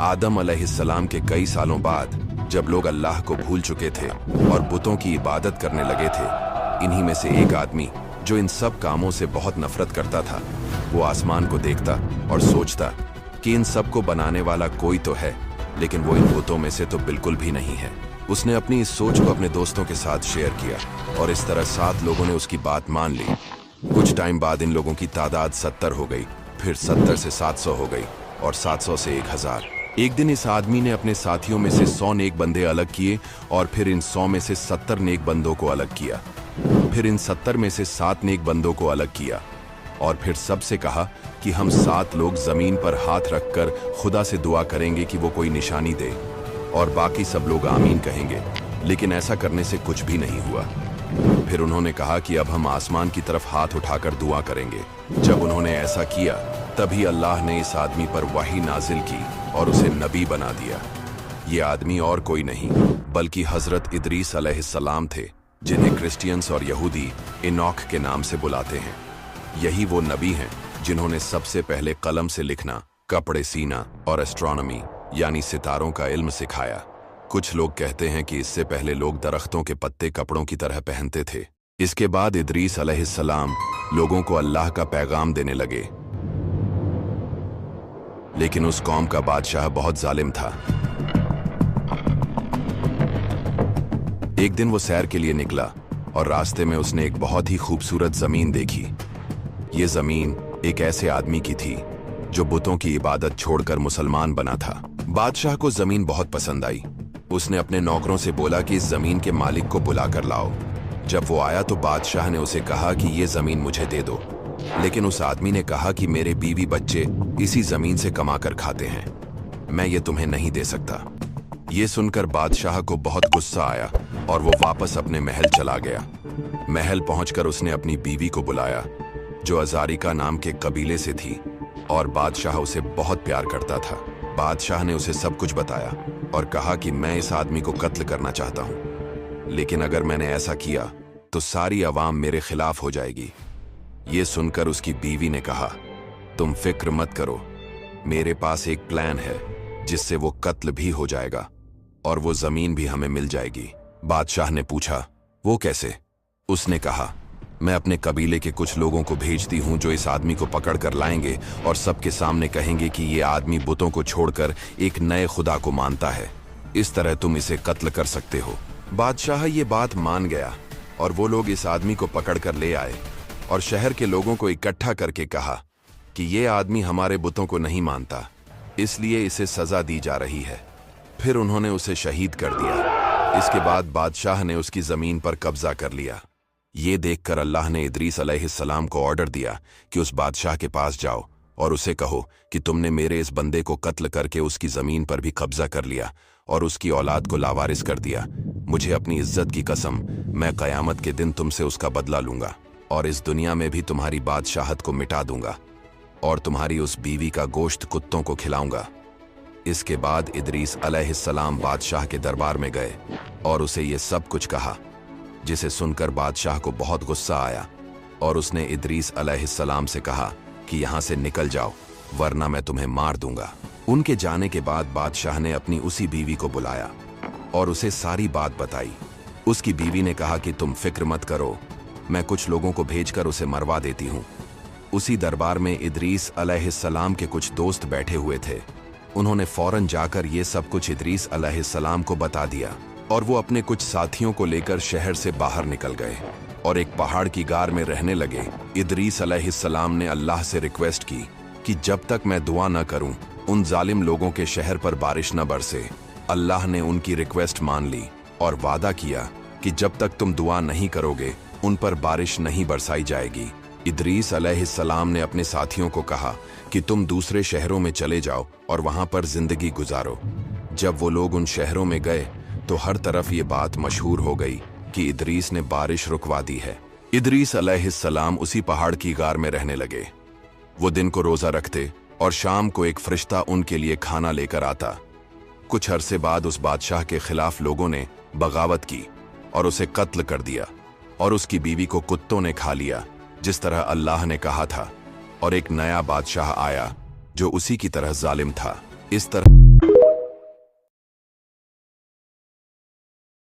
आदम अलैहिस्सलाम के कई सालों बाद जब लोग अल्लाह को भूल चुके थे और बुतों की इबादत करने लगे थे, इन्हीं में से एक आदमी जो इन सब कामों से बहुत नफरत करता था, वो आसमान को देखता और सोचता कि इन सब को बनाने वाला कोई तो है, लेकिन वो इन बुतों में से तो बिल्कुल भी नहीं है। उसने अपनी इस सोच को अपने दोस्तों के साथ शेयर किया और इस तरह 7 लोगों ने उसकी बात मान ली। कुछ टाइम बाद इन लोगों की तादाद 70 हो गई, फिर 70 से 700 हो गई और 700 से 1000। एक दिन इस आदमी ने अपने साथियों में से 100 नेक बंदे अलग किए और फिर इन 100 में से 70 नेक बंदों को अलग किया। फिर इन 70 में से 7 नेक बंदों को अलग किया और फिर सबसे कहा कि हम 7 लोग जमीन पर हाथ रखकर खुदा से दुआ करेंगे कि वो कोई निशानी दे, और बाकी सब लोग आमीन कहेंगे। लेकिन ऐसा करने से कुछ भी नहीं हुआ। फिर उन्होंने कहा कि अब हम आसमान की तरफ हाथ उठाकर दुआ करेंगे। जब उन्होंने ऐसा किया तभी अल्लाह ने इस आदमी पर वही नाजिल की और उसे नबी बना दिया। ये आदमी और कोई नहीं बल्कि हजरत इदरीस अलैहिस्सलाम थे, जिन्हें क्रिश्चियंस और यहूदी इनॉक के नाम से बुलाते हैं। यही वो नबी हैं जिन्होंने सबसे पहले कलम से लिखना, कपड़े सीना और एस्ट्रोनॉमी यानी सितारों का इल्म सिखाया। कुछ लोग कहते हैं कि इससे पहले लोग दरख्तों के पत्ते कपड़ों की तरह पहनते थे। इसके बाद इदरीस अलैहिस्सलाम लोगों को अल्लाह का पैगाम देने लगे, लेकिन उस कौम का बादशाह बहुत जालिम था। एक दिन वो सैर के लिए निकला और रास्ते में उसने एक बहुत ही खूबसूरत जमीन देखी। ये जमीन एक ऐसे आदमी की थी जो बुतों की इबादत छोड़कर मुसलमान बना था। बादशाह को जमीन बहुत पसंद आई। उसने अपने नौकरों से बोला कि इस जमीन के मालिक को बुला कर लाओ। जब वो आया तो बादशाह ने उसे कहा कि ये जमीन मुझे दे दो, लेकिन उस आदमी ने कहा कि मेरे बीवी बच्चे इसी जमीन से कमा कर खाते हैं, मैं ये तुम्हें नहीं दे सकता। ये सुनकर बादशाह को बहुत गुस्सा आया और वो वापस अपने महल चला गया। महल पहुंचकर उसने अपनी बीवी को बुलाया, जो अजारिका नाम के कबीले से थी, और बादशाह उसे बहुत प्यार करता था। बादशाह ने उसे सब कुछ बताया और कहा कि मैं इस आदमी को कत्ल करना चाहता हूं, लेकिन अगर मैंने ऐसा किया तो सारी अवाम मेरे खिलाफ हो जाएगी। ये सुनकर उसकी बीवी ने कहा, तुम फिक्र मत करो, मेरे पास एक प्लान है जिससे वो कत्ल भी हो जाएगा और वो जमीन भी हमें मिल जाएगी। बादशाह ने पूछा, वो कैसे? उसने कहा, मैं अपने कबीले के कुछ लोगों को भेजती हूं जो इस आदमी को पकड़ कर लाएंगे और सबके सामने कहेंगे कि ये आदमी बुतों को छोड़कर एक नए खुदा को मानता है। इस तरह तुम इसे कत्ल कर सकते हो। बादशाह ये बात मान गया और वो लोग इस आदमी को पकड़ कर ले आए और शहर के लोगों को इकट्ठा करके कहा कि ये आदमी हमारे बुतों को नहीं मानता, इसलिए इसे सजा दी जा रही है। फिर उन्होंने उसे शहीद कर दिया। इसके बाद बादशाह ने उसकी जमीन पर कब्जा कर लिया। ये देखकर अल्लाह ने इदरीस अलैहिस्सलाम को ऑर्डर दिया कि उस बादशाह के पास जाओ और उसे कहो कि तुमने मेरे इस बंदे को कत्ल करके उसकी जमीन पर भी कब्जा कर लिया और उसकी औलाद को लावारिस कर दिया। मुझे अपनी इज्जत की कसम, मैं कयामत के दिन तुमसे उसका बदला लूंगा और इस दुनिया में भी तुम्हारी बादशाहत को मिटा दूंगा और तुम्हारी उस बीवी का गोश्त कुत्तों को खिलाऊंगा। इसके बाद इदरीस अलैहिस्सलाम बादशाह के दरबार में गए और उसे ये सब कुछ कहा, जिसे सुनकर बादशाह को बहुत गुस्सा आया और उसने इदरीस अलैहिस्सलाम से कहा कि यहां से निकल जाओ, वरना मैं तुम्हें मार दूंगा। उनके जाने के बाद बादशाह ने अपनी उसी बीवी को बुलाया और उसे सारी बात बताई। उसकी बीवी ने कहा कि तुम फिक्र मत करो, मैं कुछ लोगों को भेजकर उसे मरवा देती हूँ। उसी दरबार में इदरीस अलैहिस्सलाम के कुछ दोस्त बैठे हुए थे। उन्होंने फौरन जाकर ये सब कुछ इदरीस अलैहिस्सलाम को बता दिया और वो अपने कुछ साथियों को लेकर शहर से बाहर निकल गए और एक पहाड़ की गार में रहने लगे। इदरीस अलैहिस्सलाम ने अल्लाह से रिक्वेस्ट की कि जब तक मैं दुआ न करूं उन जालिम लोगों के शहर पर बारिश न बरसे। अल्लाह ने उनकी रिक्वेस्ट मान ली और वादा किया कि जब तक तुम दुआ नहीं करोगे उन पर बारिश नहीं बरसाई जाएगी। इदरीस अलैहिस्सलाम ने अपने साथियों को कहा कि तुम दूसरे शहरों में चले जाओ और वहां पर जिंदगी गुजारो। जब वो लोग उन शहरों में गए तो हर तरफ ये बात मशहूर हो गई कि इदरीस ने बारिश रुकवा दी है। इदरीस अलैहिस्सलाम उसी पहाड़ की गार में रहने लगे। वो दिन को रोजा रखते और शाम को एक फरिश्ता उनके लिए खाना लेकर आता। कुछ अरसे बाद उस बादशाह के खिलाफ लोगों ने बगावत की और उसे कत्ल कर दिया और उसकी बीवी को कुत्तों ने खा लिया, जिस तरह अल्लाह ने कहा था, और एक नया बादशाह आया जो उसी की तरह जालिम था। इस तरह